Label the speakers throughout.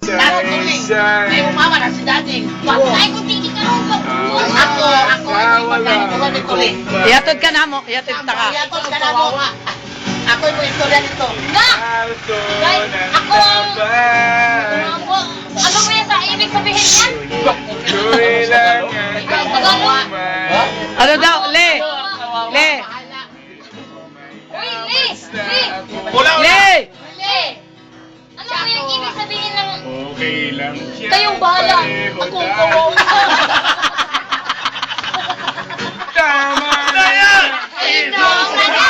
Speaker 1: Dapat tuloy. May umama na si daddy. Patay ko tiki ka ron. Ako, may tuloy.
Speaker 2: Iyatod ka na mo, iyatod na ka.
Speaker 1: Iyatod ka na mo. Ako yung istorya nito. Na! Guys, ako ang... Ano mo yan sa ibig sabihin yan?
Speaker 2: Ano daw, Le? Le?
Speaker 1: Uy, Le!
Speaker 2: Le!
Speaker 1: Le! Ano mo yung ibig sabihin ng...
Speaker 3: Okay lang siya.
Speaker 1: Kayong bahala. Ako ko.
Speaker 3: Tama na yan!
Speaker 1: Inom na na!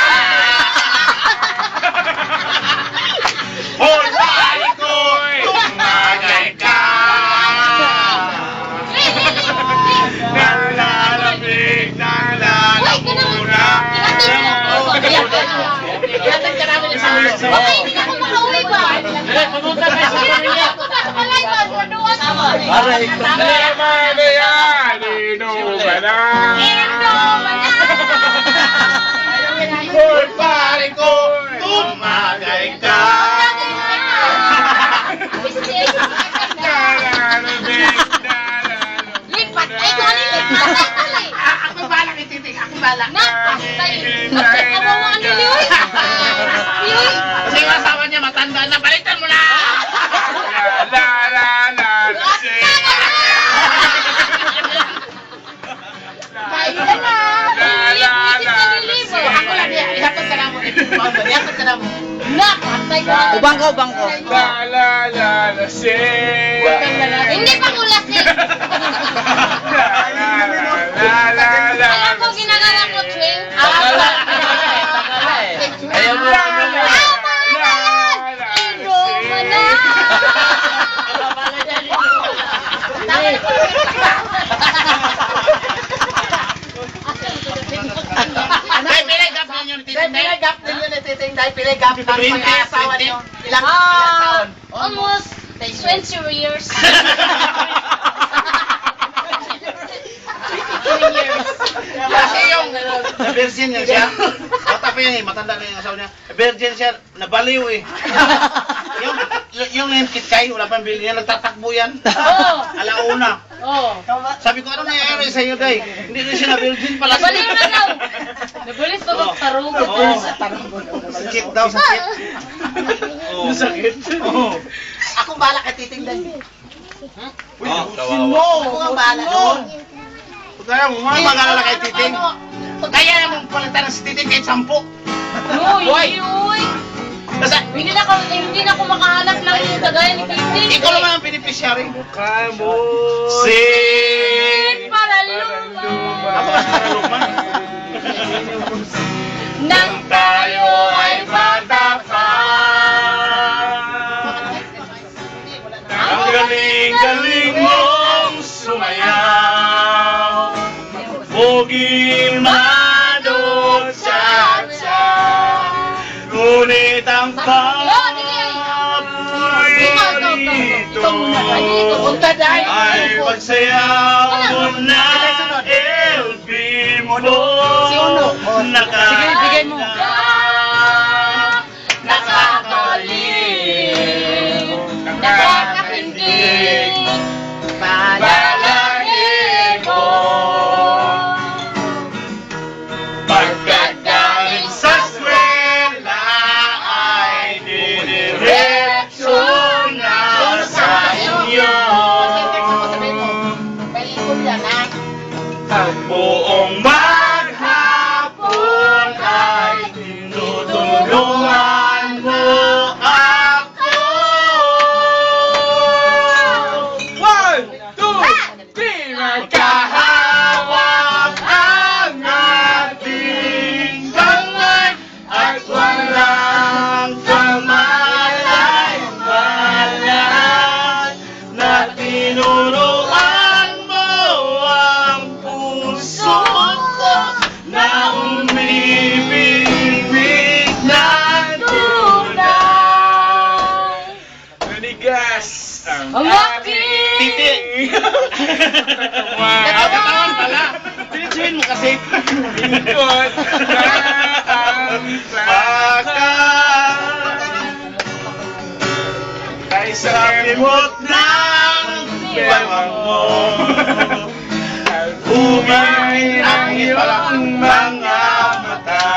Speaker 3: Hoy, pare ko! Tumagay ka! Nalalamig, nalamura.
Speaker 1: Ihatag ka namin sa amin. Okay, hindi na ako makauwi ba?
Speaker 3: Pumunta kayo sa pamilya.
Speaker 1: Ako ba? Malay ba? Graduan ako.
Speaker 3: Tama na yan! Inom ka na!
Speaker 1: Inom na!
Speaker 3: Hoy, pare ko! Tumagay ka! Nalalamig,
Speaker 1: Lipat! Ay, gani lipat! Ay, tuloy!
Speaker 4: Ako bala kay Titing, ako bala.
Speaker 1: Napastay! At kawawa ni Liyoy! Liyoy!
Speaker 4: Kasi yung asawa niya matanda na, balitan mo na!
Speaker 3: La la la la say.
Speaker 1: Kaya na!
Speaker 4: Ako lang yan, ihatod ka na mo. Ihatod ka na mo.
Speaker 1: Napastay ka!
Speaker 2: Ubang ko, ubang ko.
Speaker 3: La la la la say.
Speaker 1: Hindi pa kulas eh!
Speaker 3: La la la.
Speaker 1: Alam ko ginagawa ko, Ching?
Speaker 4: Ayaw mo lang naman.
Speaker 1: Tama na yan! Inom na!
Speaker 4: Dahil pinagap ninyo ni Titing.
Speaker 1: Pinagap ninyo ni Titing dahil pinagap ng
Speaker 4: 20,
Speaker 1: pag-asawa niyo. Ilang taon? Almost 20 years. 20 years.
Speaker 4: Kasi yung virgin yan siya. Bata pa yan eh, matanda na yung asawa niya. Virgin siya, nabaliw eh. yung name kit kay, wala pang bilhin yan, nagtatakbo yan.
Speaker 1: Oo.
Speaker 4: Alauna.
Speaker 1: Oo.
Speaker 4: Sabi ko, ano nangyayari sa'yo, Day? Hindi rin siya na virgin pala.
Speaker 1: Nabaliw na daw. Nabulis pa ba sa tarong?
Speaker 4: Oo. Sakit daw, sakit. Oo. Sakit? Oo.
Speaker 1: Akong bala kay Titing dahil.
Speaker 4: Kawawa.
Speaker 1: Ako ang bala doon.
Speaker 4: Kaya mo, mga mag-alala kay Titing. Kaya mong palitan si Titing kahit 10.
Speaker 1: Uy, uy.
Speaker 4: Kasi,
Speaker 1: Hindi na ako makahanap ng kagaya ni Titing.
Speaker 4: ikaw naman ang beneficiary.
Speaker 3: Kamu.
Speaker 1: Para luma.
Speaker 4: Ako kasi karaluma.
Speaker 1: Nang
Speaker 3: Tayo ay bata pa. Ang galing-galing mong sumayaw. Pogi manot cha-cha. Ngunit ang paborito ay pagsayaw mo na LB mo
Speaker 2: Sige, bigay mo.
Speaker 1: nakakaliw, nakakakindig, palagay mo.
Speaker 3: Pagkagaling sa eskwela ay didiretso na sa inyo. Ang buong maghapon ay tinutulungan mo ako. 1, 2, 3, magkahawak ang ating kamay at walang kamalay-malay na tinuruan mo ang puso ko na umibig ng tunay. Nanigas ang aking
Speaker 4: Titi. Nakatawan pala. Pinitsuhin mo kasi.
Speaker 3: Lingkod na ang baka ay
Speaker 4: sa kimot ng bewang mo. Umay ang iyong mga mata,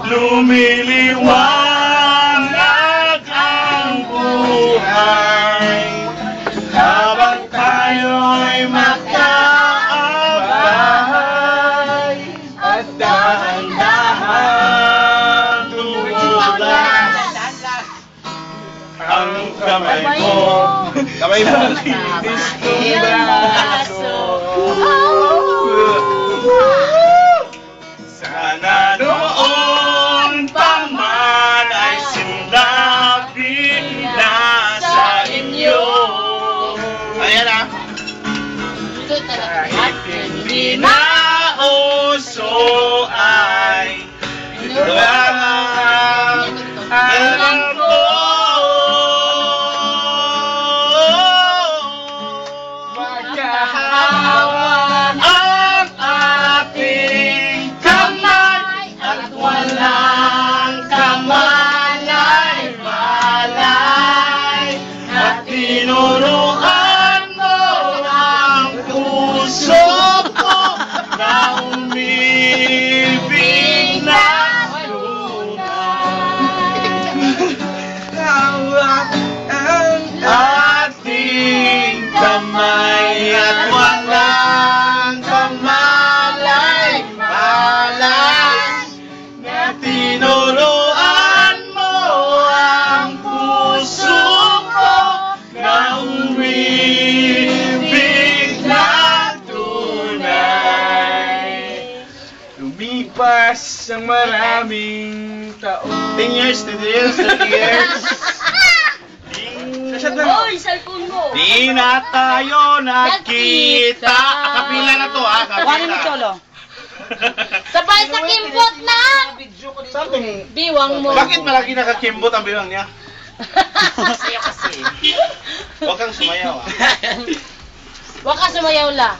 Speaker 4: lumiliwanag ang buhay, habang tayo'y magkaabay, at dahan-dahan tumulas ang kamay mo. Kamay mo. Sana noon pa man ay sinabi na sa inyo. Ayan ah. Hindi na uso ay lang alam ko. Magkahawa ang ating kamay at walang kamalay-malay, at tinuruan mo ang puso ko na umibig na hawak ang ating kamay at walang kamalay-malay, na tinuruan mo ang puso ko na umibig na tunay. Lumipas ang maraming taon. 10 years, 20 years, 30 years.
Speaker 1: Oy, cellphone mo.
Speaker 4: Di na tayo nakita. Akapila na to ha,
Speaker 2: Kuhanin mo
Speaker 4: akapila.
Speaker 2: solo.
Speaker 1: Sabay sa kimbot na.
Speaker 4: Saan itong...
Speaker 1: Biwang mo.
Speaker 4: Bakit malagi nakakimbot ang bilang niya?
Speaker 1: Sa'yo kasi.
Speaker 4: Huwag kang sumayaw ah.
Speaker 1: Huwag ka sumayaw la.